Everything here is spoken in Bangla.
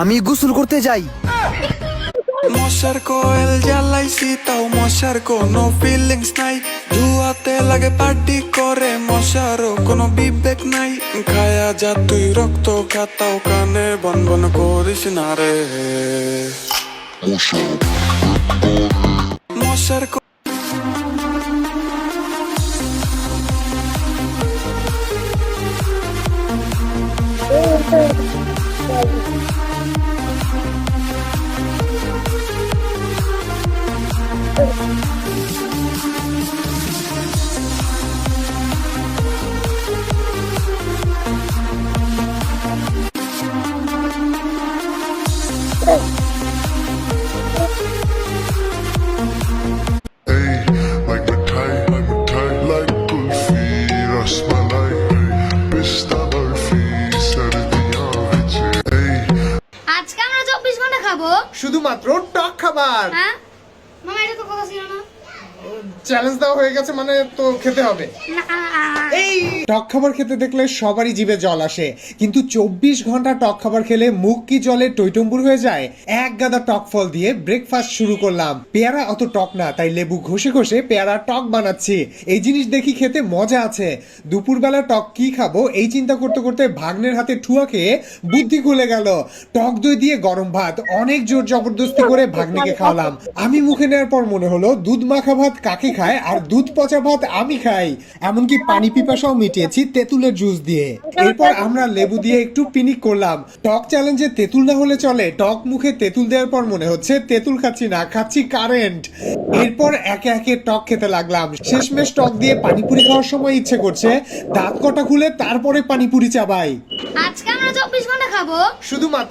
আমি গোসল করতে যাই। মশার কোয়েল জ্বালাইছি তাও মশার কোনো ফিলিংস নাই, ধুয়াতে লাগে পার্টি করে মশারও কোনো বিবেক নাই। খায়া যা তুই রক্ত খাতাও কানে বন বন করিস না রে। মশার like mithai, like kulfi, rasmalai, pista barfi, sardiyan vich. আজকে আমরা 24 ঘন্টা খাবো শুধুমাত্র টক খাবার। হ্যাঁ মামা, এটা তো কথা ছিল না। চ্যালেঞ্জ দেওয়া হয়ে গেছে মানে তো খেতে হবে। এই টক খাবার খেতে দেখলে সবারই জিভে জল আসে, কিন্তু 24 ঘন্টা টক খাবার খেলে মুখ কি জলে টইটম্বুর হয়ে যায়। এক গাদা টক ফল দিয়ে ব্রেকফাস্ট শুরু করলাম। পেয়ারা অত টক না, তাই লেবু ঘষে ঘষে পেয়ারা টক বানাচ্ছি। এই জিনিস দেখি খেতে মজা আছে। দুপুরবেলা টক কি খাবো এই চিন্তা করতে করতে ভাগ্নের হাতে ঠুয়া খেয়ে বুদ্ধি খুলে গেল। টক দই দিয়ে গরম ভাত অনেক জোর জবরদস্তি করে ভাগ্নিকে খাওয়ালাম। আমি মুখে নেওয়ার পর মনে হলো দুধ মাখা ভাত কাকে খায় আর দুধ পচা ভাত আমি খাই। এমনকি পানি পিপাসাও মিটিয়েছি তেঁতুলের জুস দিয়ে। এরপর আমরা লেবু দিয়ে একটু পিনিক করলাম। টক চ্যালেঞ্জে তেঁতুল না হলে চলে, টক মুখে তেঁতুল দেওয়ার পর মনে হচ্ছে তেঁতুল খাচ্ছি না, খাচ্ছি কারেন্ট। এরপর একে একে টক খেতে লাগলাম। শেষমেশ টক দিয়ে পানিপুরি খাওয়ার সময় ইচ্ছে করছে দাঁত কটা খুলে তারপরে পানিপুরি চাবাই। আজকে আমরা 24 ঘন্টা খাবো শুধুমাত্র